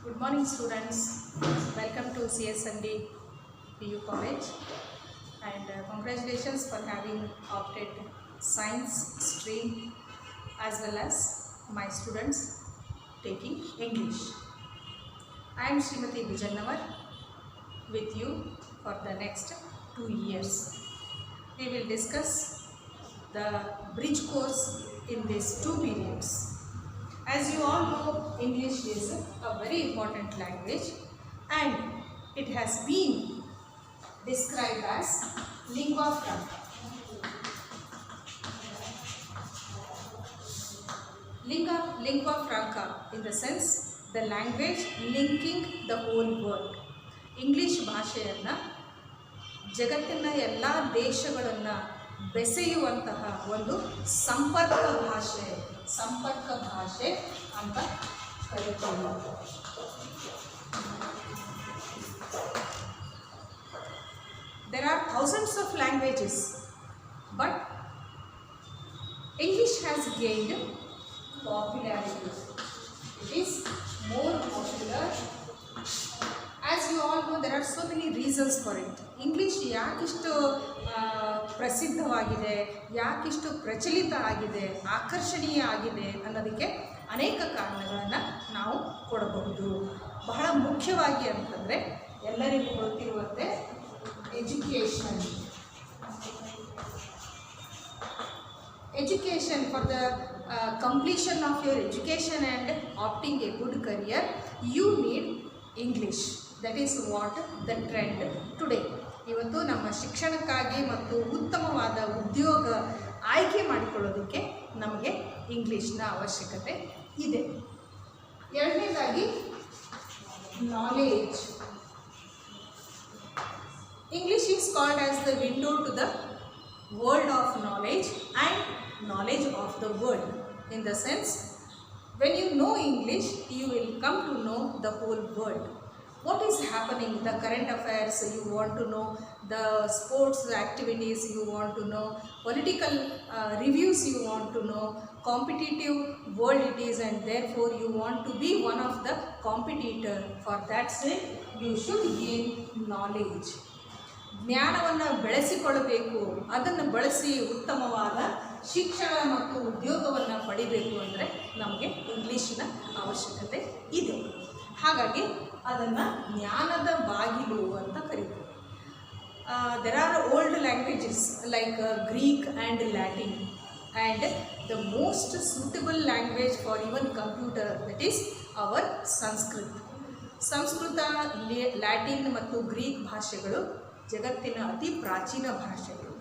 Good morning, students. Welcome to CSND PU College, and congratulations for having opted science stream as well as my students taking English. I am Srimati Vijayanawar with you for the next 2 years. We will discuss the bridge course in these 2 periods. As you all know, English is a very important language and it has been described as lingua franca. Lingua franca in the sense the language linking the whole world. English ಭಾಷೆಯನ್ನು ಜಗತ್ತಿನ ಎಲ್ಲ ದೇಶಗಳನ್ನು ಬೆಸೆಯುವಂತಹ ಒಂದು ಸಂಪರ್ಕ ಭಾಷೆ ಅಂತ ಕರೆಯುತ್ತೇವೆ. There are thousands of languages, but English has gained popularity. It is more popular. As you all know, there are so many reasons for it. English ಯಾಕಿಷ್ಟು ಪ್ರಸಿದ್ಧವಾಗಿದೆ, ಯಾಕಿಷ್ಟು ಪ್ರಚಲಿತ ಆಗಿದೆ, ಆಕರ್ಷಣೀಯ ಆಗಿದೆ ಅನ್ನೋದಕ್ಕೆ ಅನೇಕ ಕಾರಣಗಳನ್ನು ನಾವು ಕೊಡಬಹುದು. ಬಹಳ ಮುಖ್ಯವಾಗಿ ಅಂತಂದರೆ ಎಲ್ಲರಿಗೂ ಗೊತ್ತಿರುವಂತೆ education for the completion of your education and opting a good career, you need English. That is what the trend today. ಇವತ್ತು ನಮ್ಮ ಶಿಕ್ಷಣಕ್ಕಾಗಿ ಮತ್ತು ಉತ್ತಮವಾದ ಉದ್ಯೋಗ ಆಯ್ಕೆ ಮಾಡಿಕೊಳ್ಳೋದಕ್ಕೆ ನಮಗೆ ಇಂಗ್ಲೀಷ್ನ ಅವಶ್ಯಕತೆ ಇದೆ. ಎರಡನೇದಾಗಿ knowledge. English is called as the window to the world of knowledge and knowledge of the world. In the sense, when you know English, you will come to know the whole world. What is happening, the current affairs you want to know, the sports activities you want to know, political reviews you want to know, competitive world it is, and therefore you want to be one of the competitor. For that sake, you should gain knowledge. ಜ್ಞಾನವನ್ನು ಬೆಳೆಸಿಕೊಳ್ಳಬೇಕು, ಅದನ್ನು ಬಳಸಿ ಉತ್ತಮವಾದ ಶಿಕ್ಷಣ ಮತ್ತು ಉದ್ಯೋಗವನ್ನು ಪಡಿಬೇಕು ಅಂದರೆ ನಮಗೆ ಇಂಗ್ಲೀಷಿನ ಅವಶ್ಯಕತೆ ಇದೆ. ಹಾಗಾಗಿ ಅದನ್ನು ಜ್ಞಾನದ ಬಾಗಿಲು ಅಂತ ಕರೀತಾರೆ. There are old languages like Greek and Latin, and the most suitable language for even computer, that is our Sanskrit. Sanskrit, Latin ಮತ್ತು ಗ್ರೀಕ್ ಭಾಷೆಗಳು ಜಗತ್ತಿನ ಅತಿ ಪ್ರಾಚೀನ ಭಾಷೆಗಳು.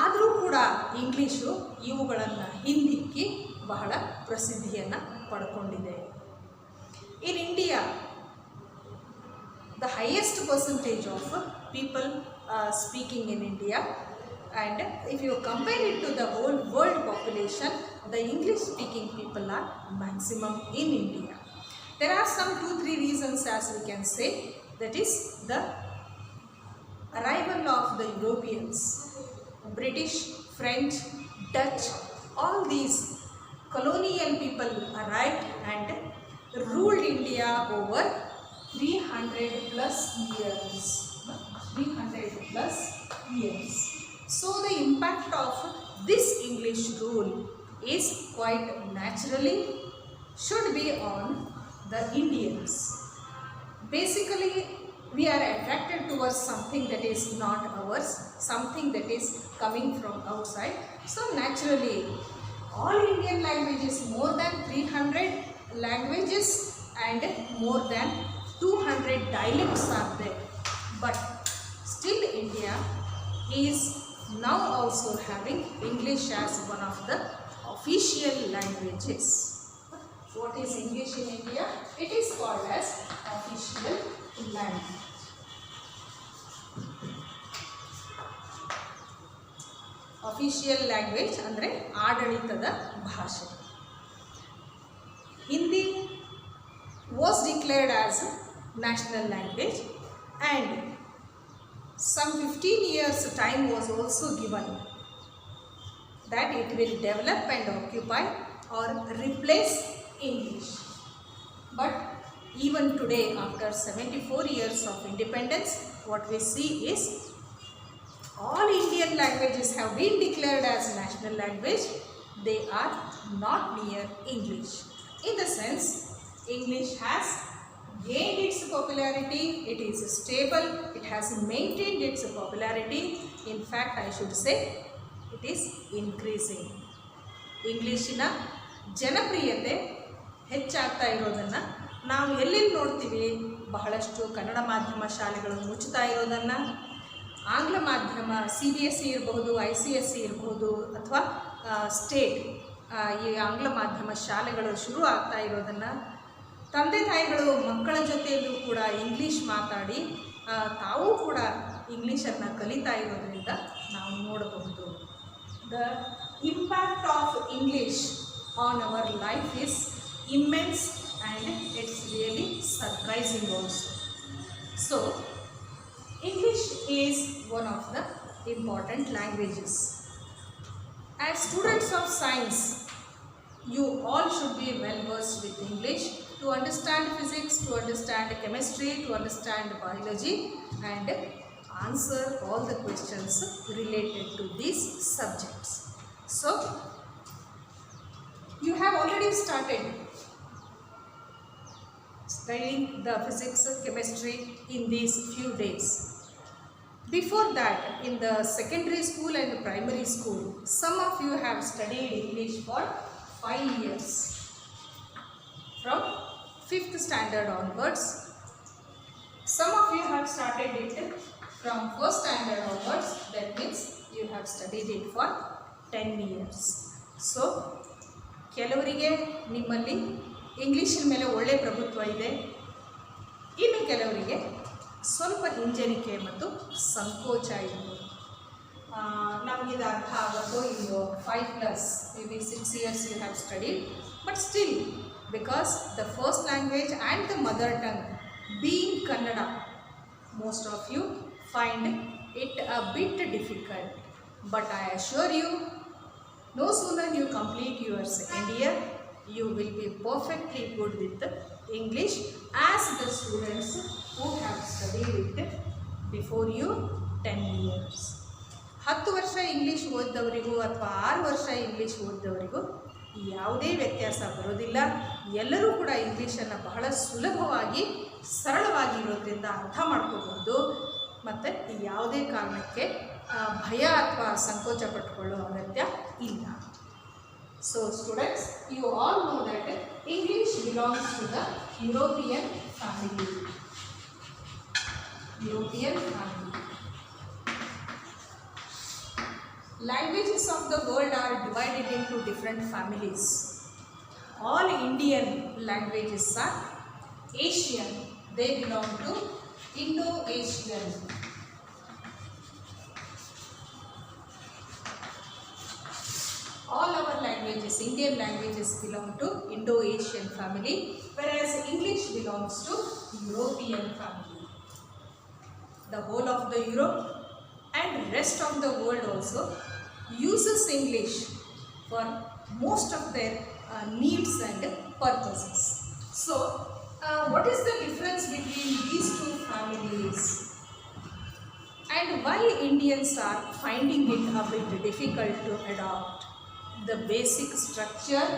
ಆದರೂ ಕೂಡ ಇಂಗ್ಲೀಷು ಇವುಗಳನ್ನು ಹಿಂದಿಕ್ಕಿ ಬಹಳ ಪ್ರಸಿದ್ಧಿಯನ್ನು ಪಡ್ಕೊಂಡಿದೆ. In India, the highest percentage of people speaking in India, and if you compare it to the whole world population, the English speaking people are maximum in India. There are some 2-3 reasons, as we can say. That is the arrival of the Europeans, British, French, Dutch, all these colonial people arrived and ruled India over 300 plus years. So the impact of this English rule is quite naturally should be on the Indians. Basically, we are attracted towards something that is not ours, something that is coming from outside. So naturally, all Indian languages, more than 300 languages and more than 200 dialects are there. But still India is now also having English as one of the official languages. What is English in India? It is called as official language. Official language ಅಂದರೆ ಆಡಳಿತದ ಭಾಷೆ. Hindi was declared as national language, and some 15 years time was also given that it will develop and occupy or replace English. But even today after 74 years of independence, what we see is all Indian languages have been declared as national language. They are not near English. In the sense, English has gained its popularity, it is stable, it has maintained its popularity. In fact, I should say it is increasing. ಇಂಗ್ಲೀಷಿನ ಜನಪ್ರಿಯತೆ ಹೆಚ್ಚಾಗ್ತಾ ಇರೋದನ್ನು ನಾವು ಎಲ್ಲೆಲ್ಲಿ ನೋಡ್ತೀವಿ? ಬಹಳಷ್ಟು ಕನ್ನಡ ಮಾಧ್ಯಮ ಶಾಲೆಗಳು ಮುಚ್ಚುತ್ತಾ ಇರೋದನ್ನು, ಆಂಗ್ಲ ಮಾಧ್ಯಮ CBSE ಇರಬಹುದು, ICSE ಇರಬಹುದು, ಅಥವಾ ಸ್ಟೇಟ್ ಈ ಆಂಗ್ಲ ಮಾಧ್ಯಮ ಶಾಲೆಗಳು ಶುರು ಆಗ್ತಾ ಇರೋದನ್ನು, ತಂದೆ ತಾಯಿಗಳು ಮಕ್ಕಳ ಜೊತೆಯಲ್ಲೂ ಕೂಡ ಇಂಗ್ಲೀಷ್ ಮಾತಾಡಿ ತಾವೂ ಕೂಡ ಇಂಗ್ಲೀಷನ್ನು ಕಲಿತಾ ಇರೋದರಿಂದ ನಾವು ನೋಡಬಹುದು. The impact of English on our life is immense and it's really surprising also. So English is one of the important languages. As students of science, you all should be well versed with English to understand physics, to understand chemistry, to understand biology and answer all the questions related to these subjects. So you have already started studying the physics, chemistry in these few days. Before that, in the secondary school and primary school, some of you have studied English for 5 years. From 5th standard onwards, some of you have started it from 1st standard onwards, that means you have studied it for 10 years. So, ಕೆಲವರಿಗೆ ನಿಮ್ಮಲ್ಲಿ ಇಂಗ್ಲೀಷಿನ ಮೇಲೆ ಒಳ್ಳೆಯ ಪ್ರಭುತ್ವ ಇದೆ, ಇನ್ನು ಕೆಲವರಿಗೆ ಸ್ವಲ್ಪ ಹಿಂಜರಿಕೆ ಮತ್ತು ಸಂಕೋಚ ಇದೆ. ನಮಗಿದು ಅರ್ಥ ಆಗೋದು ಇನ್ನು 5+ maybe 6 years you have studied, but still because the first language and the mother tongue being Kannada, most of you find it a bit difficult. But I assure you, no sooner you complete your second year, you will be perfectly good with English as the students who have studied it before you 10 years. 10 ವರ್ಷ English ಓದಿದವರಿಗೂ ಅಥವಾ 6 ವರ್ಷ English ಓದಿದವರಿಗೂ ಯಾವುದೇ ವ್ಯತ್ಯಾಸ ಬರೋದಿಲ್ಲ. ಎಲ್ಲರೂ ಕೂಡ ಇಂಗ್ಲೀಷನ್ನು ಬಹಳ ಸುಲಭವಾಗಿ ಸರಳವಾಗಿರೋದ್ರಿಂದ ಅರ್ಥ ಮಾಡ್ಕೋಬಹುದು ಮತ್ತು ಯಾವುದೇ ಕಾರಣಕ್ಕೆ ಭಯ ಅಥವಾ ಸಂಕೋಚ ಪಟ್ಟುಕೊಳ್ಳೋ ಅಗತ್ಯ ಇಲ್ಲ. So students, you all know that English belongs to the European family. European family. Languages of the world are divided into different families. All Indian languages are Asian. They belong to Indo-Asian. All our languages, Indian languages, belong to Indo-Asian family, whereas English belongs to European family. The whole of the Europe and rest of the world also uses English for most of their needs and purposes. So, what is the difference between these two families? And why Indians are finding it a bit difficult to adopt? The basic structure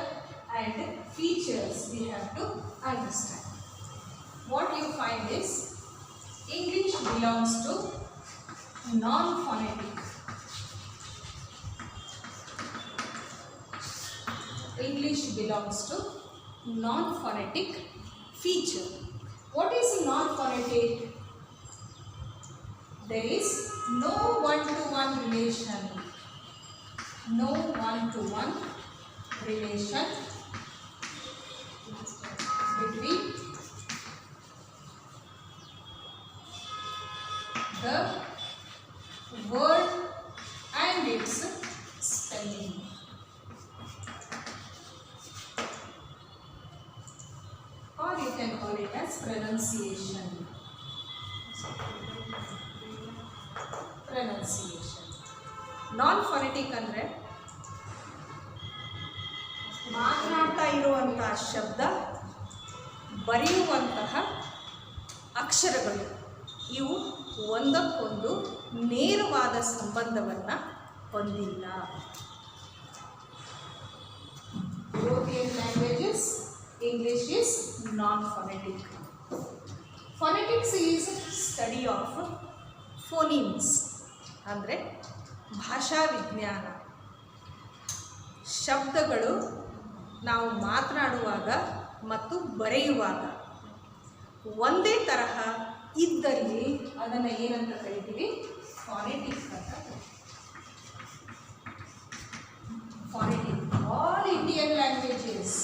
and features we have to understand. What you find is English belongs to non-phonetic. English belongs to non-phonetic feature. What is non-phonetic? There is no one-to-one relation. No one-to-one relation between the word and its spelling. Or you can call it as pronunciation. Pronunciation. Non-phonetic ಅಂದರೆ ಮಾತನಾಡ್ತಾ ಇರುವಂಥ ಶಬ್ದ ಬರೆಯುವಂತಹ ಅಕ್ಷರಗಳು ಇವು ಒಂದಕ್ಕೊಂದು ನೇರವಾದ ಸಂಬಂಧವನ್ನು ಹೊಂದಿಲ್ಲ. European languages, English is non-phonetic. Phonetics is study of phonemes ಅಂದರೆ ಭಾಷಾ ವಿಜ್ಞಾನ. ಶಬ್ದಗಳು ನಾವು ಮಾತನಾಡುವಾಗ ಮತ್ತು ಬರೆಯುವಾಗ ಒಂದೇ ತರಹ ಇದ್ದಲ್ಲಿ ಅದನ್ನು ಏನಂತ ಕರಿತೀವಿ? ಫಾನೆಟಿಕ್ಸ್ ಅಂತ. Phonetic. All Indian languages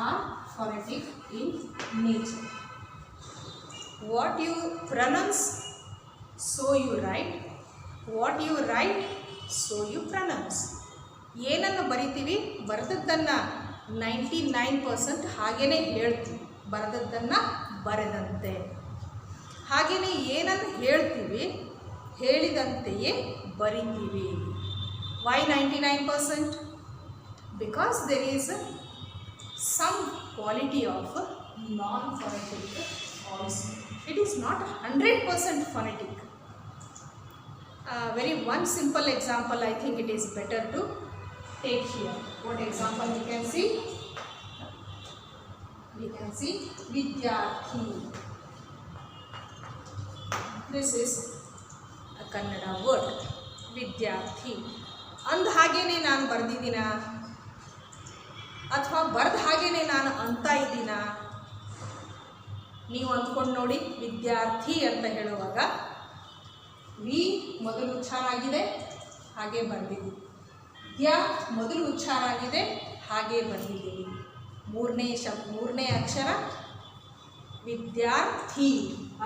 are phonetic in nature. What you pronounce, so you write. What you write, so you pronounce. ಏನನ್ನು ಬರಿತೀವಿ? ಬರೆದದ್ದನ್ನು 99% ಹಾಗೇ ಹೇಳ್ತೀವಿ, ಬರೆದದ್ದನ್ನು ಬರೆದಂತೆ. ಹಾಗೆಯೇ ಏನನ್ನು ಹೇಳ್ತೀವಿ ಹೇಳಿದಂತೆಯೇ ಬರಿತೀವಿ. Why 99%? Because there is some quality of non-phonetic also. It is not 100% phonetic. Very one simple example I think it is better to take here. What example we can see? We can see Vidyarthi. This is a Kannada word. Vidyarthi. ಅಂದ ಹಾಗೇನೆ ನಾನು ಬರೆದಿದ್ದೀನ ಅಥವಾ ಬರೆದ ಹಾಗೇನೆ ನಾನು ಅಂತ ಇದ್ದೀನ? ನೀವು ಅಂದ್ಕೊಂಡು ನೋಡಿ. ವಿದ್ಯಾರ್ಥಿ ಅಂತ ಹೇಳುವಾಗ ವಿ ಮೊದಲು ಉಚ್ಚಾರ ಆಗಿದೆ, ಹಾಗೆ ಬರೆದಿದ್ದೀವಿ. ದ್ಯ ಮೊದಲು ಉಚ್ಚಾರ ಆಗಿದೆ, ಹಾಗೆ ಬರೆದಿದ್ದೀವಿ. ಮೂರನೇ ಅಕ್ಷರ ವಿದ್ಯಾರ್ಥಿ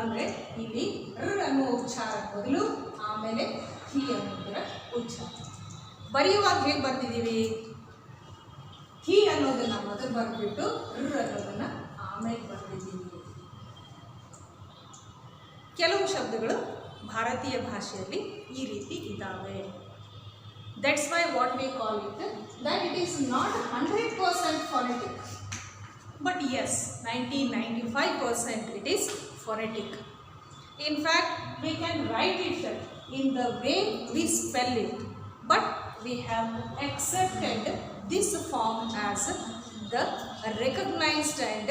ಅಂದರೆ ಇಲ್ಲಿ ರ್ ಅನ್ನುವ ಉಚ್ಚಾರ ಮೊದಲು, ಆಮೇಲೆ ಥಿ ಅನ್ನೋದರ ಉಚ್ಚಾರ. ಬರೆಯುವಾಗ ಹೇಗೆ ಬರ್ತಿದ್ದೀವಿ? ಥಿ ಅನ್ನೋದನ್ನು ಮೊದಲು ಬರೆದ್ಬಿಟ್ಟು ರ್ ಅನ್ನೋದನ್ನು ಆಮೇಲೆ ಬರೆದಿದ್ದೀವಿ. ಕೆಲವು ಶಬ್ದಗಳು ಭಾರತೀಯ ಭಾಷೆಯಲ್ಲಿ ಈ ರೀತಿ ಇದ್ದಾವೆ. That's why what we call it that it is not 100% phonetic. But yes, 90-95% it is phonetic. In fact, we can write it in the way we spell it, but we have accepted this form as the recognized and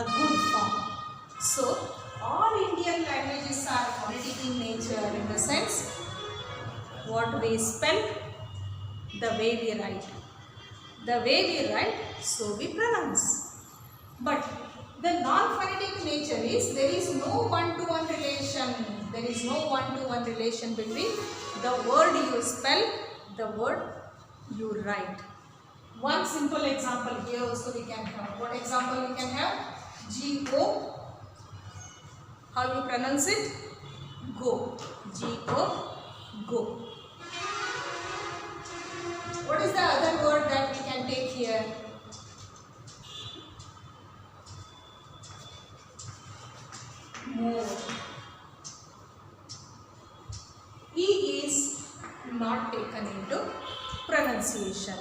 a good form. So, all Indian languages are phonetic in nature in the sense what we spell, the way we write. The way we write, so we pronounce. But the non-phonetic nature is there is no one-to-one relation. There is no one-to-one relation between the word you spell, the word you write. One simple example here also we can have. What example we can have? G-O. How you pronounce it? Go. G-O. Go. What is the other word that we can take here? More. E is not taken into pronunciation.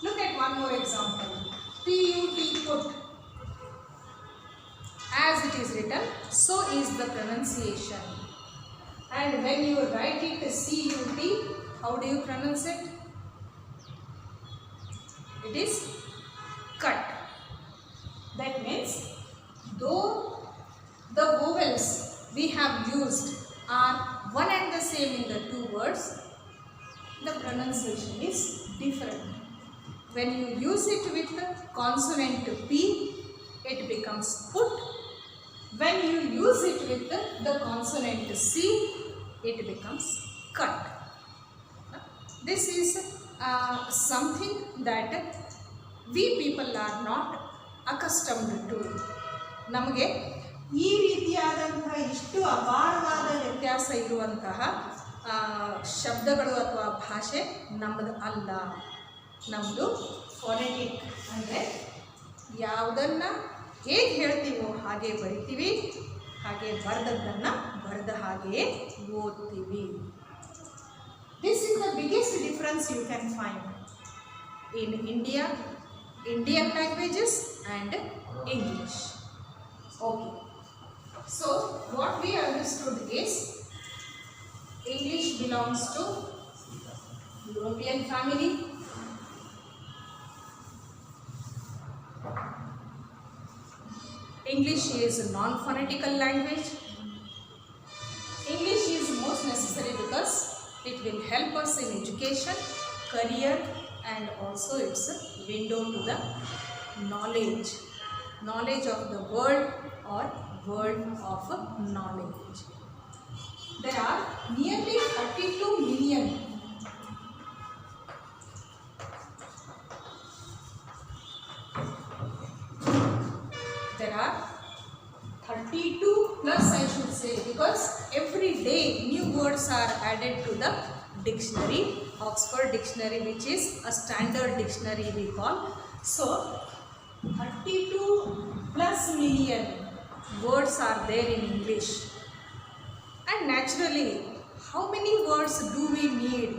Look at one more example. P-U-T, put. As it is written, so is the pronunciation. And when you write it C-U-T, how do you pronounce it? It is cut. That means though the vowels we have used are one and the same in the two words, the pronunciation is different. When you use it with the consonant P, it becomes put. When you use it with the consonant C, it becomes cut. This is something that we people are not accustomed to. ನಮಗೆ ಈ ರೀತಿಯಾದಂಥ ಇಷ್ಟು ಅಪಾರವಾದ ವ್ಯತ್ಯಾಸ ಇರುವಂತಹ ಶಬ್ದಗಳು ಅಥವಾ ಭಾಷೆ ನಮ್ಮದು ಅಲ್ಲ. ನಮ್ಮದು ಫೋನೆಟಿಕ್ ಅಂದರೆ ಯಾವುದನ್ನು ಹೇಗೆ ಹೇಳ್ತೀವೋ ಹಾಗೆ ಬರಿತೀವಿ, ಹಾಗೆ ಬರೆದದ್ದನ್ನು ಬರೆದ ಹಾಗೆಯೇ ಓದ್ತೀವಿ. This is the biggest difference you can find. in India, Indian languages and English. Okay. So what we understood is English belongs to European family. English is a non-phonetical language. English is most necessary because it will help us in education, career, and also it's a window to the knowledge of the world or world of knowledge. There are nearly 32 million there are 32 plus, I should say, because every day new words are added to the dictionary, Oxford Dictionary, which is a standard dictionary we call. So 32 plus million words are there in English. And naturally, how many words do we need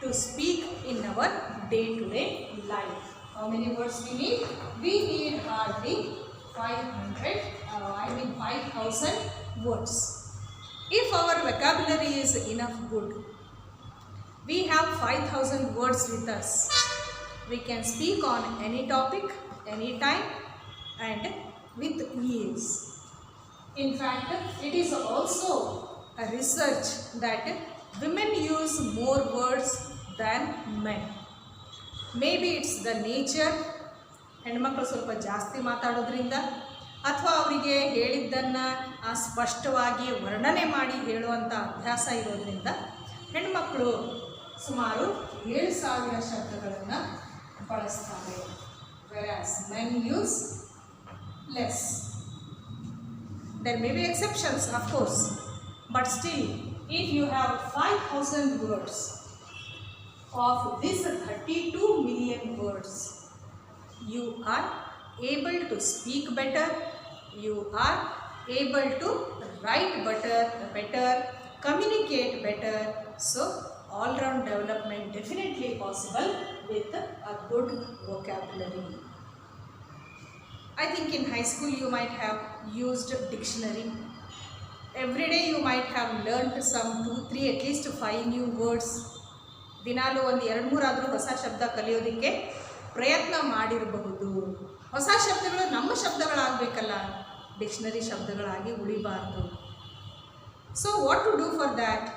to speak in our day-to-day life? How many words we need? We need hardly 5,000 words. If our vocabulary is enough good, we have 5,000 words with us. We can speak on any topic, anytime, and with ease. In fact, it is also a research that women use more words than men. Maybe it's the nature, ಹೆಣ್ಮಕ್ಳು ಸ್ವಲ್ಪ ಜಾಸ್ತಿ ಮಾತಾಡೋದ್ರಿಂದ, ಅಥವಾ ಅವರಿಗೆ ಹೇಳಿದ್ದನ್ನು ಸ್ಪಷ್ಟವಾಗಿ ವರ್ಣನೆ ಮಾಡಿ ಹೇಳುವಂಥ ಅಭ್ಯಾಸ ಇರೋದ್ರಿಂದ ಹೆಣ್ಮಕ್ಳು ಸುಮಾರು 7,000 ಶಬ್ದಗಳನ್ನು ಬಳಸ್ತಾರೆ. Whereas men use less. There may be exceptions, of course, but still, if you have 5,000 words of these 32 million words, you are able to speak better, you are able to write better, communicate better. So all-round development definitely possible with a good vocabulary. I think in high school you might have used dictionary. Every day you might have learnt some 2, 3, at least 5 new words. ದಿನಾಲು ಒಂದು 2-3 ಆದರೂ ಹೊಸ ಶಬ್ದ ಕಲಿಯೋದಕ್ಕೆ ಪ್ರಯತ್ನ ಮಾಡಿರಬಹುದು. ಹೊಸ ಶಬ್ದಗಳು ನಮ್ಮ ಶಬ್ದಗಳಾಗಬೇಕಲ್ಲ, ಡಿಕ್ಷನರಿ ಶಬ್ದಗಳಾಗಿ ಉಳಿಬಾರ್ದು. So what to do for that?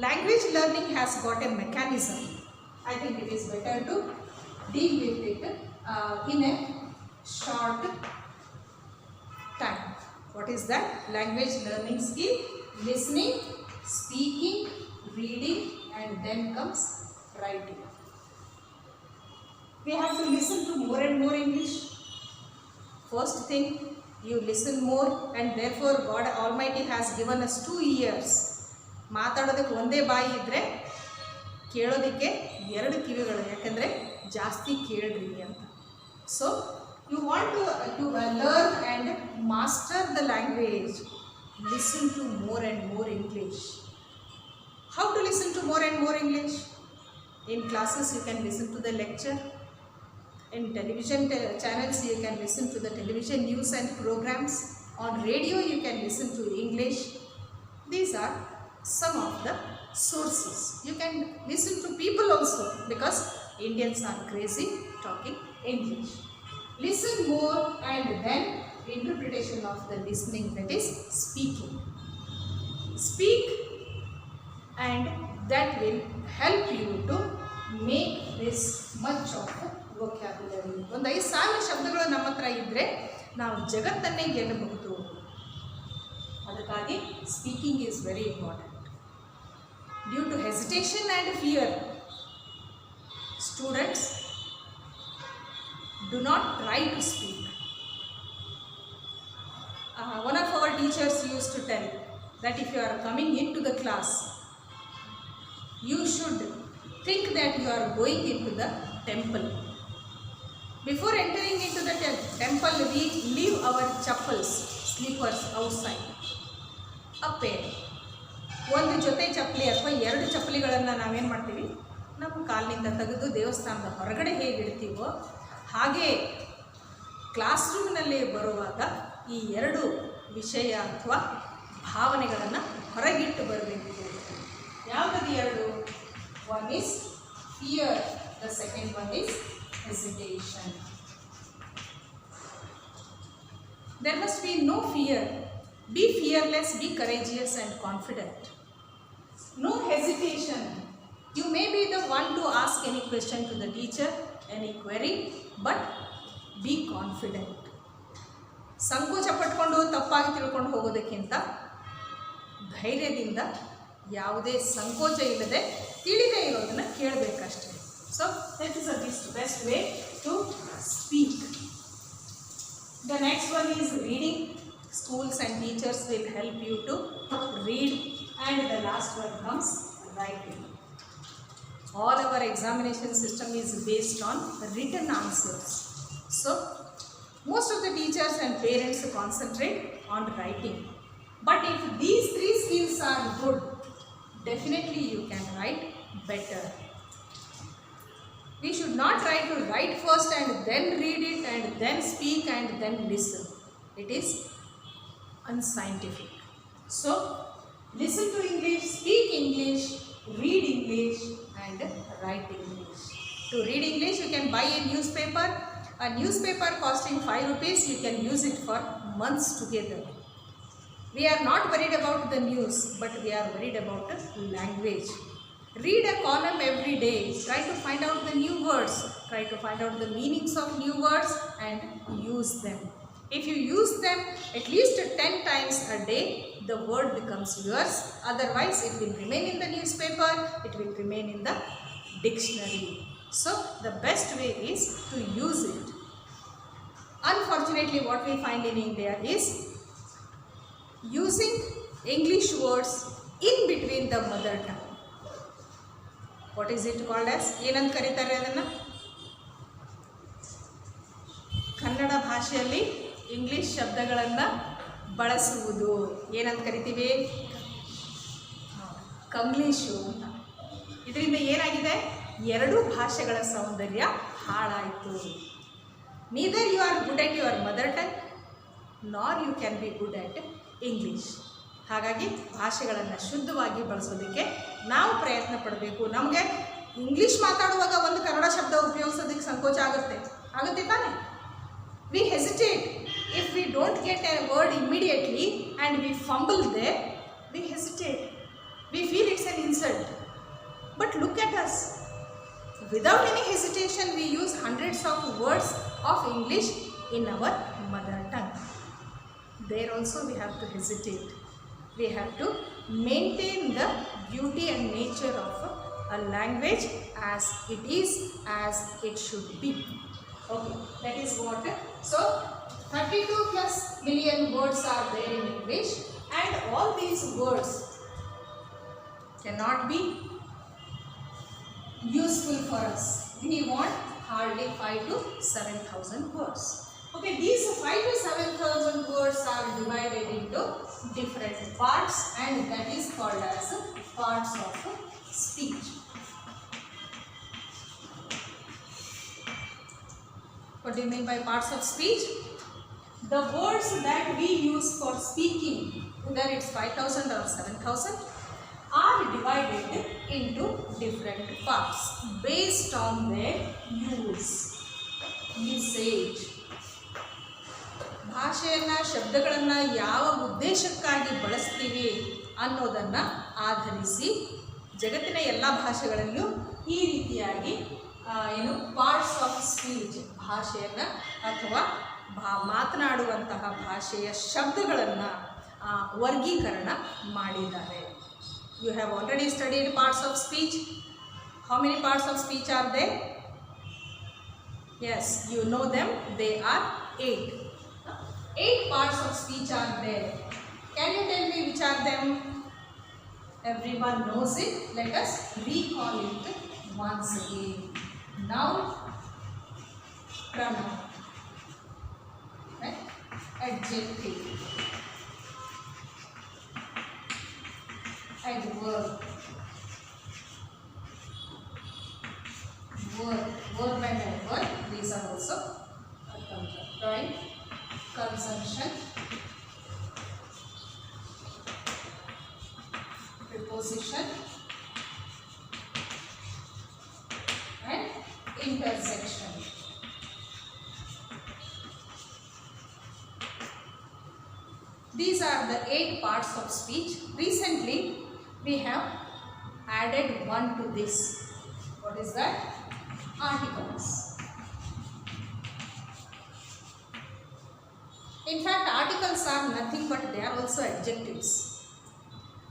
Language learning has got a mechanism. I think it is better to deal with it in a short time. What is that? Language learning skill: listening, speaking, reading, and then comes writing. We have to listen to more and more English. First thing, you listen more, and therefore God Almighty has given us 2 ears. ಮಾತಾಡೋದಕ್ಕೆ ಒಂದೇ ಬಾಯಿ ಇದ್ದರೆ ಕೇಳೋದಕ್ಕೆ 2 ಕಿವಿಗಳು, ಯಾಕಂದರೆ ಜಾಸ್ತಿ ಕೇಳ್ರಿ ಅಂತ. So you want to learn and master the language, listen to more and more English. How to listen to more and more English? In classes you can listen to the lecture. In television channels you can listen to the television news and programs. On radio you can listen to English. These are some of the sources. You can listen to people also, because Indians are crazy talking English. Listen more, and then interpretation of the listening, that is speaking. Speak, and that will help you to make this much of vocabulary. ಒಂದು 5,000 ಶಬ್ದಗಳು ನಮ್ಮ ಹತ್ರ ಇದ್ದರೆ ನಾವು ಜಗತ್ತನ್ನೇ ಗೆಲ್ಲಬಹುದು. ಅದಕ್ಕಾಗಿ speaking is very important. Due to hesitation and fear, students do not try to speak. One of our teachers used to tell that if you are coming into the class, you should think that you are going into the temple. Before entering into the temple, we leave our chappals, slippers outside. A pair. ಒಂದು ಜೊತೆ ಚಪ್ಪಲಿ ಅಥವಾ 2 ಚಪ್ಪಲಿಗಳನ್ನು ನಾವೇನು ಮಾಡ್ತೀವಿ, ನಮ್ಮ ಕಾಲಿನಿಂದ ತೆಗೆದು ದೇವಸ್ಥಾನದ ಹೊರಗಡೆ ಹೇಗಿಡ್ತೀವೋ ಹಾಗೆ ಕ್ಲಾಸ್ ರೂಮ್ನಲ್ಲಿ ಬರುವಾಗ ಈ ಎರಡು ವಿಷಯ ಅಥವಾ ಭಾವನೆಗಳನ್ನು ಹೊರಗಿಟ್ಟು ಬರಬೇಕು. ಯಾವುದದು ಎರಡು? One is fear, the second one is hesitation. There must be no fear. Be fearless, be courageous and confident. No hesitation. You may be the one to ask any question to the teacher, any query, but be confident. ಸಂಕೋಚ ಪಟ್ಕೊಂಡು ತಪ್ಪಾಗಿ ತಿಳ್ಕೊಂಡು ಹೋಗೋದಕ್ಕಿಂತ ಧೈರ್ಯದಿಂದ ಯಾವುದೇ ಸಂಕೋಚ ಇಲ್ಲದೆ ತಿಳಿದೇ ಇರೋದನ್ನು ಕೇಳಬೇಕಷ್ಟೇ. So that is the best way to speak. The next one is reading. Schools and teachers will help you to read. And the last one comes writing. All our examination system is based on written answers. So, most of the teachers and parents concentrate on writing. But if these three skills are good, definitely you can write better. We should not try to write first and then read it and then speak and then listen. It is unscientific. So, listen to English, speak English, read English and write English. To read English, you can buy a newspaper. A newspaper costing 5 rupees, you can use it for months together. We are not worried about the news, but we are worried about the language. Read a column every day. Try to find out the new words. Try to find out the meanings of new words and use them. If you use them at least 10 times a day, the word becomes yours. Otherwise, it will remain in the newspaper. It will remain in the dictionary. So, the best way is to use it. Unfortunately, what we find in India is using English words in between the mother tongue. What is it called as? ಏನಂತ ಕರೀತಾರೆ ಅದನ್ನು? ಕನ್ನಡ ಭಾಷೆಯಲ್ಲಿ English ಶಬ್ದಗಳನ್ನು ಬಳಸುವುದು ಏನಂತ ಕರಿತೀವಿ? ಕಂಗ್ಲೀಷು ಅಂತ. ಇದರಿಂದ ಏನಾಗಿದೆ? ಎರಡು ಭಾಷೆಗಳ ಸೌಂದರ್ಯ ಹಾಳಾಯಿತು. Neither you are good at your mother tongue nor you can be good at English. ಹಾಗಾಗಿ ಭಾಷೆಗಳನ್ನು ಶುದ್ಧವಾಗಿ ಬಳಸೋದಕ್ಕೆ ನಾವು ಪ್ರಯತ್ನ ಪಡಬೇಕು. ನಮಗೆ ಇಂಗ್ಲೀಷ್ ಮಾತಾಡುವಾಗ ಒಂದು ಕನ್ನಡ ಶಬ್ದ ಉಪಯೋಗಿಸೋದಕ್ಕೆ ಸಂಕೋಚ ಆಗುತ್ತೆ ತಾನೆ? We hesitate. If we don't get a word immediately and we fumble there, we hesitate. We feel it's an insult. But look at us. Without any hesitation, we use hundreds of words of English in our mother tongue. There also we have to hesitate. We have to maintain the beauty and nature of a language as it is, as it should be. Okay, that is what. So, 32 plus million words are there in English, and all these words cannot be useful for us. We want hardly 5 to 7,000 words. Okay, these 5 to 7,000 words are divided into different parts, and that is called as parts of speech. What do you mean by parts of speech? The words that we use for speaking, whether it's 5,000 or 7,000, are divided into different parts based on their usage. ಭಾಷೆಯನ್ನು, ಶಬ್ದಗಳನ್ನು ಯಾವ ಉದ್ದೇಶಕ್ಕಾಗಿ ಬಳಸ್ತೀವಿ ಅನ್ನೋದನ್ನು ಆಧರಿಸಿ ಜಗತ್ತಿನ ಎಲ್ಲ ಭಾಷೆಗಳಲ್ಲೂ ಈ ರೀತಿಯಾಗಿ ಪಾರ್ಟ್ಸ್ ಆಫ್ ಸ್ಪೀಚ್, ಭಾಷೆಯನ್ನು ಅಥವಾ ಮಾತನಾಡುವಂತಹ ಭಾಷೆಯ ಶಬ್ದಗಳನ್ನು ವರ್ಗೀಕರಣ ಮಾಡಿದ್ದಾರೆ. You have already studied parts of speech. How many parts of speech are there? Yes, you know them. They are 8. 8 parts of speech are there. Can you tell me which are them? Everyone knows it. Let us recall it once again. Noun, pronoun, right? Adjective, adverb, verb and adverb, these are also right. Consumption, preposition and intersection. These are the 8 parts of speech. Recently, we have added one to this. What is that? Articles. In fact, articles are nothing but they are also adjectives.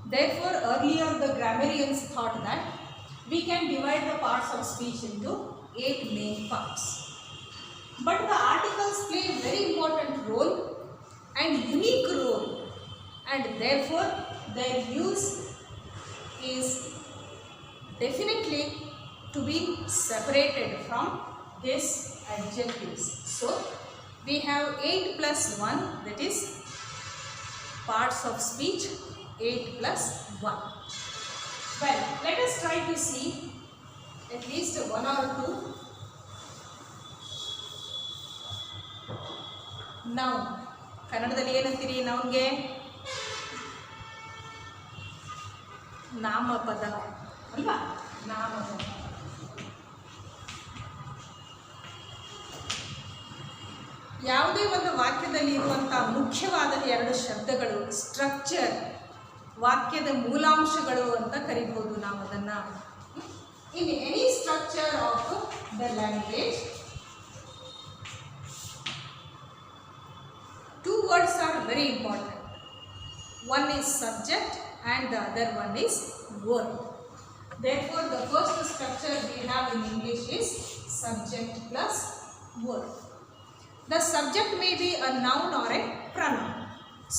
Therefore, earlier the grammarians thought that we can divide the parts of speech into 8 main parts. But the articles play a very important role and unique role, and therefore their use is definitely to be separated from these adjectives. So, we have 8 plus 1, that is parts of speech, 8 plus 1. Well, let us try to see at least 1 or 2. Noun. ಕನ್ನಡದಲ್ಲಿ ಏನಂತೀರಿ ನೌನ್ಗೆ? ನಾಮಪದ ಅಲ್ವಾ? ನಾಮಪದ. ಯಾವುದೇ ಒಂದು ವಾಕ್ಯದಲ್ಲಿ ಇರುವಂತಹ ಮುಖ್ಯವಾದ 2 ಶಬ್ದಗಳು ಸ್ಟ್ರಕ್ಚರ್, ವಾಕ್ಯದ ಮೂಲಾಂಶಗಳು ಅಂತ ಕರಿಬಹುದು ನಾವು ಅದನ್ನ. In any structure of the language, 2 words are very important. One is subject and the other one is verb. Therefore, the first structure we have in English is subject plus verb. The subject may be a noun or a pronoun.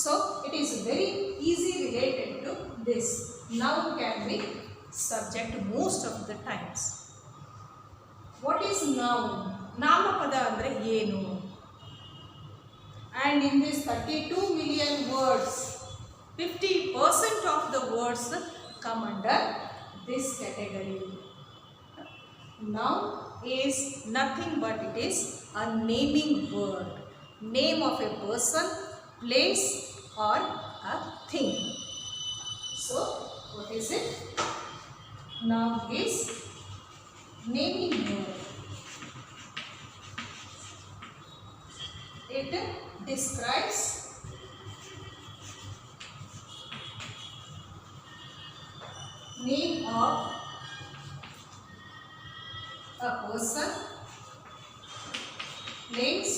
So, it is very easy related to this. Noun can be subject most of the times. What is noun? Namapada andre yenu? And in this 32 million words, 50% of the words come under this category. Noun is nothing but it is a naming word. Name of a person, place or a thing. So, what is it? Noun is naming word. It describes name of a person, place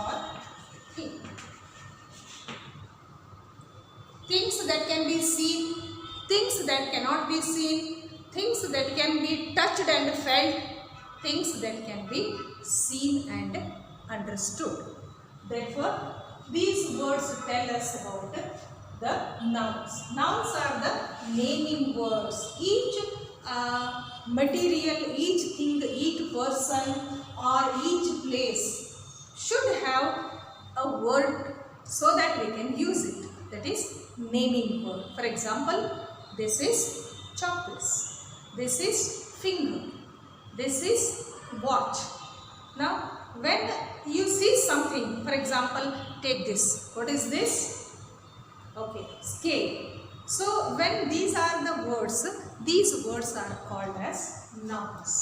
or thing. Things that can be seen, things that cannot be seen, things that can be touched and felt, things that can be seen and understood. Therefore, these words tell us about the nouns. Nouns are the naming words. Each material, each thing, each person or each place should have a word so that we can use it. That is naming word. For example, this is chocolates. This is finger. This is watch. Now, when you see something, for example, take this. What is this? Okay, scale. So, when these are the words are called as nouns.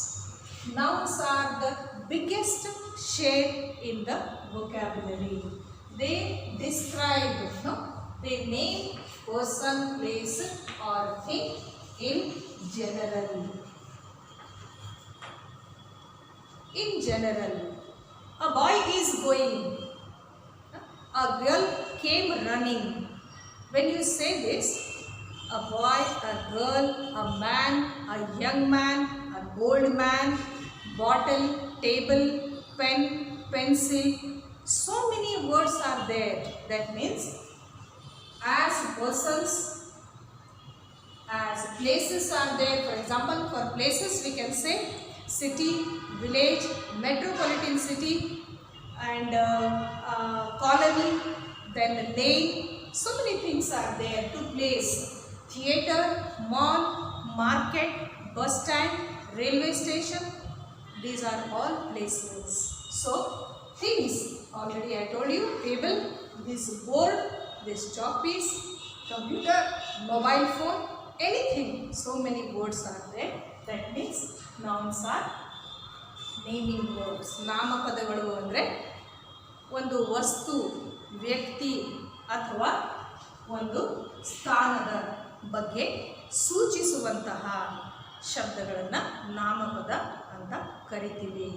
Nouns are the biggest share in the vocabulary. They describe, they name person, place or thing in general. In general, a boy is going, a girl came running. When you say this, a boy, a girl, a man, a young man, an old man, bottle, table, pen, pencil, so many words are there. That means as persons, as places are there. For example, for places we can say city, village, metropolitan city and colony, then lane. So many things are there to place. Theatre, mall, market, bus stand, railway station. These are all places. So things, already I told you, table, this board, this chalk piece, computer, mobile phone, anything. So many words are there. That means nouns are naming words. ನಾಮಪದಗಳು ಅಂದರೆ ಒಂದು ವಸ್ತು, ವ್ಯಕ್ತಿ ಅಥವಾ ಒಂದು ಸ್ಥಾನದ ಬಗ್ಗೆ ಸೂಚಿಸುವಂತಹ ಶಬ್ದಗಳನ್ನು ನಾಮಪದ ಅಂತ ಕರಿತೀವಿ.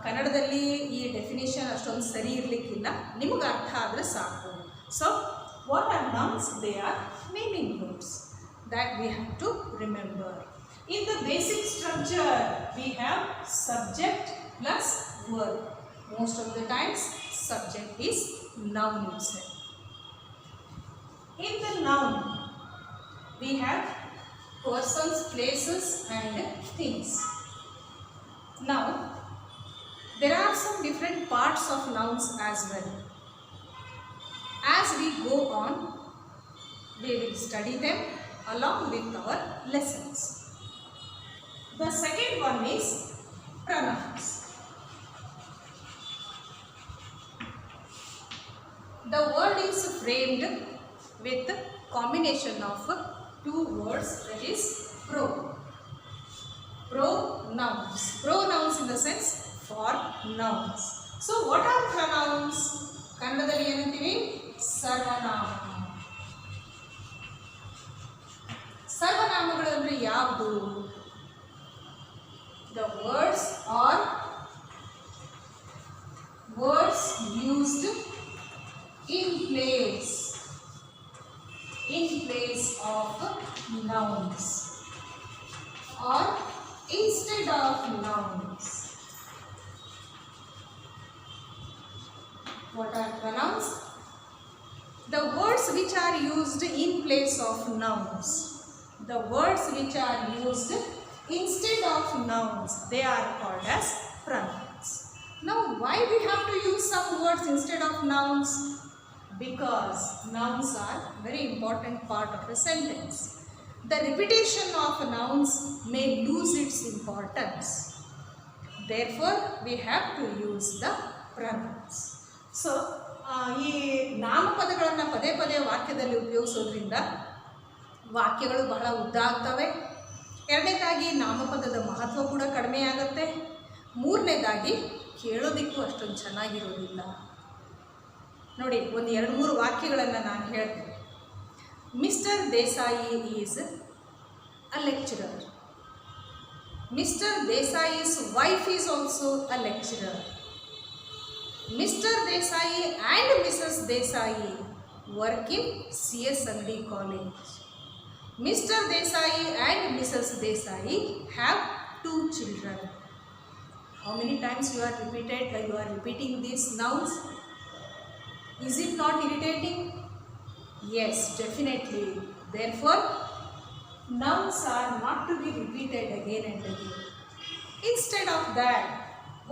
ಕನ್ನಡದಲ್ಲಿ ಈ ಡೆಫಿನೇಷನ್ ಅಷ್ಟೊಂದು ಸರಿ ಇರಲಿಕ್ಕಿಲ್ಲ, ನಿಮಗೆ ಅರ್ಥ ಆದರೆ ಸಾಕು. So what are nouns? They are naming words that we have to remember. In the basic structure we have subject plus verb. Most of the times subject is noun itself. In the noun we have persons, places and things. Now there are some different parts of nouns as well. As we go on, we will study them along with our lessons. The second one is pronouns. The word is framed with combination of two words, that is pronouns. Pronouns in the sense for nouns. So what are pronouns? ಕನ್ನಡದಲ್ಲಿ ಏನಂತೀವಿ? ಸರ್ವನಾಮ. ಸರ್ವನಾಮಗಳು ಅಂದರೆ ಯಾವುದು? The words are words used in place of nouns or instead of nouns. What are pronouns? The words which are used in place of nouns. The words which are used instead of nouns, they are called as pronouns. Now why we have to use some words instead of nouns? Because nouns are very important part of a sentence. The repetition of nouns may lose its importance. Therefore we have to use the pronouns. So ಈ ನಾಮಪದಗಳನ್ನು ಪದೇ ಪದೇ ವಾಕ್ಯದಲ್ಲಿ ಉಪಯೋಗಿಸೋದ್ರಿಂದ ವಾಕ್ಯಗಳು ಬಹಳ ಉದ್ದ ಆಗ್ತವೆ. ಎರಡನೇದಾಗಿ ನಾಮಪದದ ಮಹತ್ವ ಕೂಡ ಕಡಿಮೆ ಆಗುತ್ತೆ. ಮೂರನೇದಾಗಿ ಕೇಳೋದಕ್ಕೂ ಅಷ್ಟೊಂದು ಚೆನ್ನಾಗಿರೋದಿಲ್ಲ. ನೋಡಿ, ಒಂದು 2-3 ವಾಕ್ಯಗಳನ್ನು ನಾನು ಹೇಳ್ತೇನೆ. Mr Desai is a lecturer. Mr Desai's wife is also a lecturer. Mr Desai and Mrs Desai work in CS Angadi College. Mr. Desai and Mrs. Desai have 2 children. How many times you are repeating these nouns? Is it not irritating? Yes, definitely. Therefore, nouns are not to be repeated again and again. Instead of that,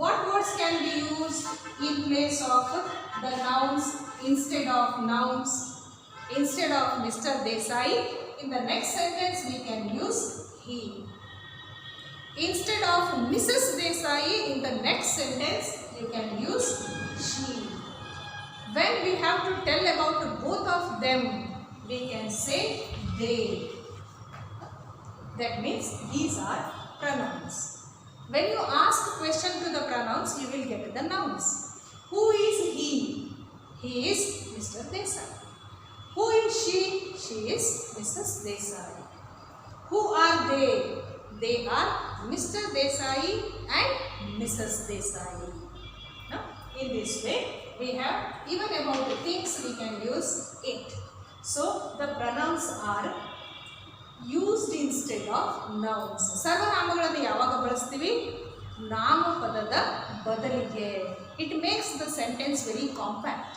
what words can be used in place of the nouns? Instead of nouns, instead of Mr. Desai, in the next sentence we can use he. Instead of Mrs. Desai, in the next sentence you can use she. When we have to tell about both of them, we can say they. That means these are pronouns. When you ask question to the pronouns, you will get the nouns. Who is he? He is Mr. Desai. Who is she? She is Mrs. Desai. Who are they? They are Mr. Desai and Mrs. Desai. Now, in this way, we have even about the things we can use it. So, the pronouns are used instead of nouns. ಸರ್ವನಾಮಗಳನ್ನು ಯಾವಾಗ ಬಳಸ್ತೀವಿ? ನಾಮಪದದ ಬದಲಿಗೆ. It makes the sentence very compact.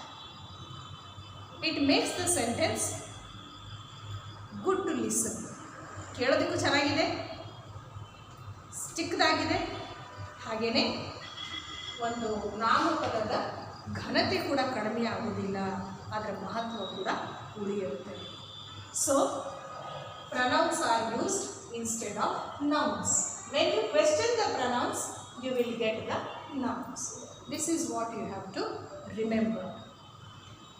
It makes the sentence good to listen. ಕೇಳೋದಕ್ಕೂ ಚೆನ್ನಾಗಿದೆ, ಚಿಕ್ಕದಾಗಿದೆ, ಹಾಗೆಯೇ ಒಂದು ನಾಮಪದದ ಘನತೆ ಕೂಡ ಕಡಿಮೆ ಆಗುವುದಿಲ್ಲ, ಅದರ ಮಹತ್ವ ಕೂಡ ಉಳಿಯುತ್ತೆ. So pronouns are used instead of nouns. When you question the pronouns, you will get the nouns. This is what you have to remember.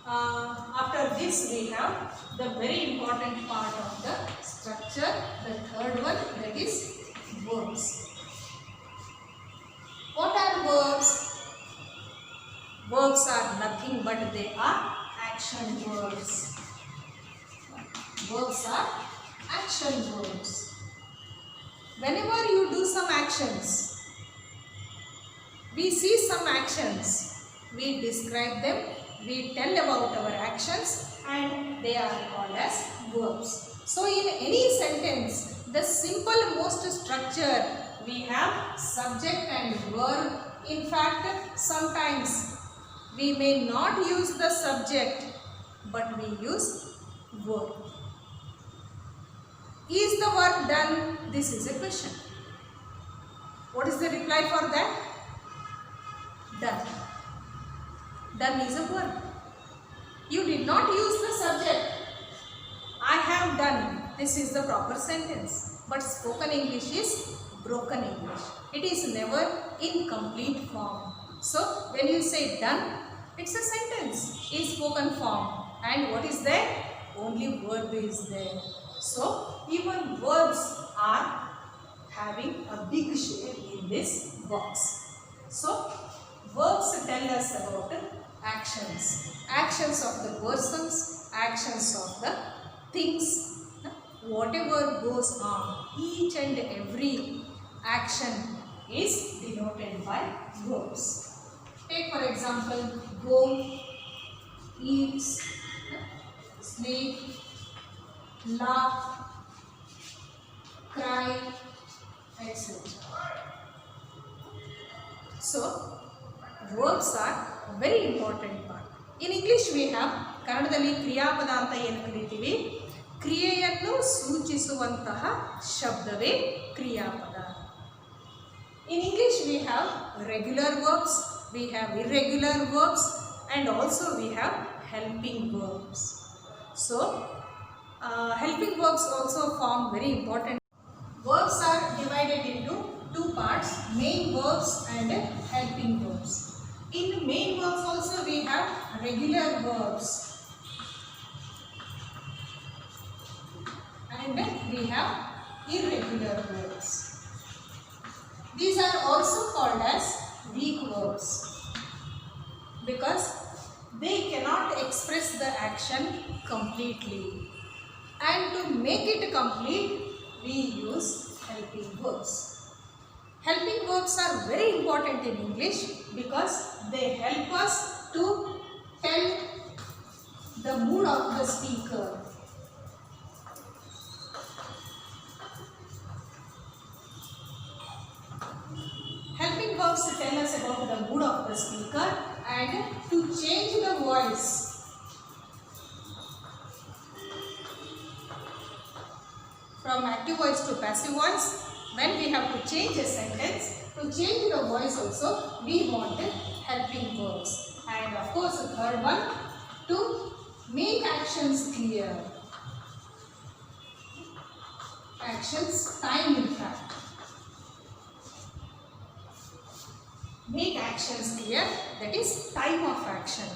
After this, we have the very important part of the structure, the third one, that is verbs. What are verbs? Verbs are nothing but they are action verbs. Verbs are action verbs. Whenever you do some actions, we see some actions, we describe them, we tell about our actions, and they are called as verbs. So in any sentence, the simple most structure, we have subject and verb. In fact, sometimes we may not use the subject, but we use verb. Is the work done? This is a question. What is the reply for that? Done. Done is a verb. You did not use the subject. I have done. This is the proper sentence. But spoken English is broken English. It is never in complete form. So when you say done, it's a sentence in spoken form. And what is there? Only verb is there. So even verbs are having a big share in this box. So verbs tell us about actions. Actions of the persons, actions of the things. Whatever goes on, each and every action is denoted by verbs. Take for example, go, eats, sleep, laugh, cry, etc. So, verbs are a very important part. In English we have ಕನ್ನಡದಲ್ಲಿ ಕ್ರಿಯಾಪದ ಅಂತ ಏನು ಕರೀತೀವಿ, ಕ್ರಿಯೆಯನ್ನು ಸೂಚಿಸುವಂತಹ ಶಬ್ದವೇ ಕ್ರಿಯಾಪದ. In English we have regular verbs, we have irregular verbs, and also we have helping verbs. So helping verbs also form very important. Verbs are divided into two parts, main verbs and helping verbs. In main verbs also we have regular verbs and we have irregular verbs. These are also called as weak verbs because they cannot express the action completely. And to make it complete, we use helping verbs. Helping verbs are very important in English because they help us to tell the mood of the speaker. Helping verbs tell us about the mood of the speaker and to change the voice. From active voice to passive voice, when we have to change a sentence, to change the voice also, we want helping verbs. And of course, the third one, to make actions clear. Actions, time in fact. Make actions clear, that is time of action.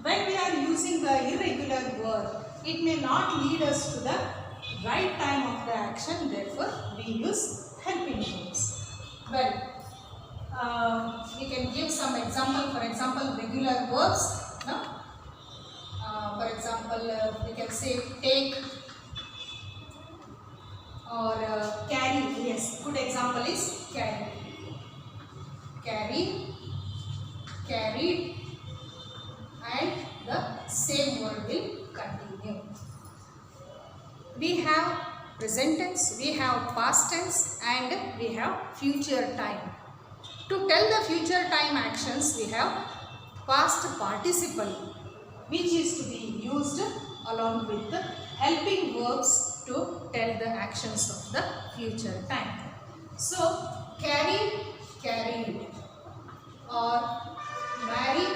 When we are using the irregular verb, it may not lead us to the right time of the action, therefore we use helping verbs. Well, we can give some example. For example, regular verbs. No? For example, we can say take or carry. Yes, good example is carry. Carry, carried, and the same word will continue. We have present tense, we have past tense, and we have future time. To tell the future time actions, we have past participle, which is to be used along with the helping verbs to tell the actions of the future time. So, carry, carried, or marry,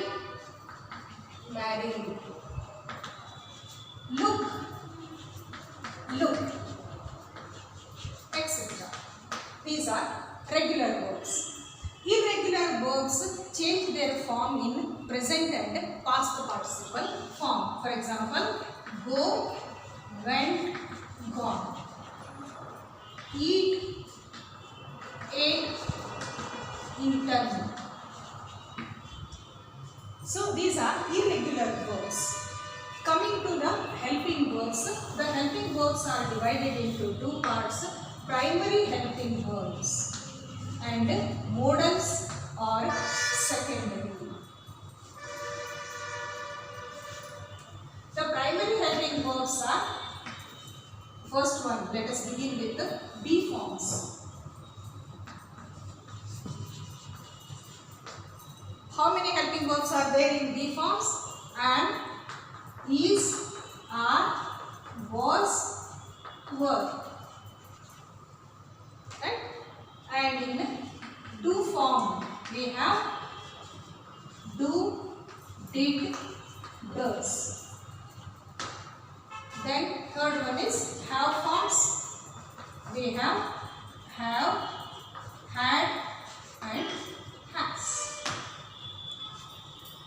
married, look, looked, etc. These are form in present and past participle form. For example, go, went, gone. Eat, ate, eaten. So these are irregular verbs. Coming to the helping verbs, the helping verbs are divided into two parts: primary helping verbs and modals or secondary. The primary helping verbs are, first one, let us begin with the be forms. How many helping verbs are there in be forms? Am, is, are, was, were. Right? And in do form, we have do, did, does. Then third one is have forms. We have, had, and has.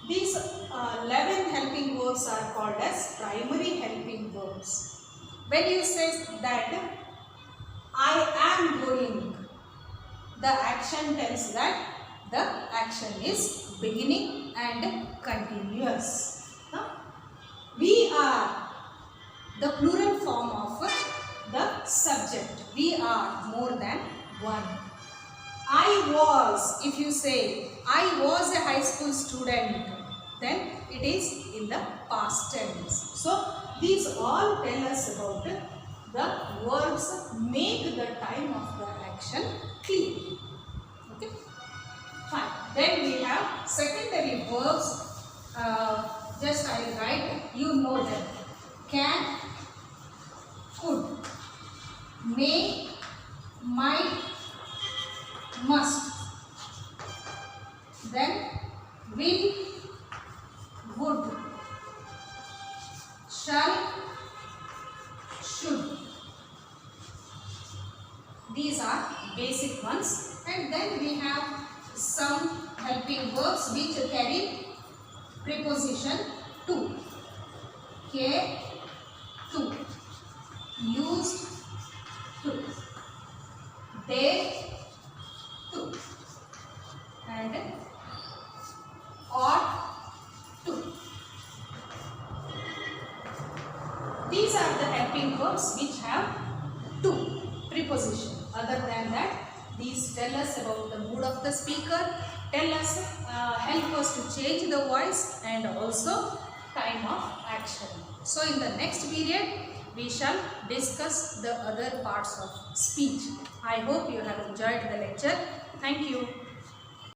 These 11 helping verbs are called as primary helping verbs. When you say that I am going, the action tells that the action is beginning and continuous. We are the plural form of the subject. We are more than one. I was, if you say I was a high school student, then it is in the past tense. So these all tell us about the verbs make the time of the action clear. Okay, fine. Then we have secondary verbs. Just I will write, you know them. Can, could, may, might, must. Then will, would, shall, should. These are basic ones. And then we have some helping verbs which carry preposition to. Care, to. Used, to. There, to. And ought to. These are the helping verbs which have to preposition. Other than that, these tell us about the mood of the speaker, tell us, help us to change the voice, and also time of action. So in the next period, we shall discuss the other parts of speech. I hope you have enjoyed the lecture. Thank you.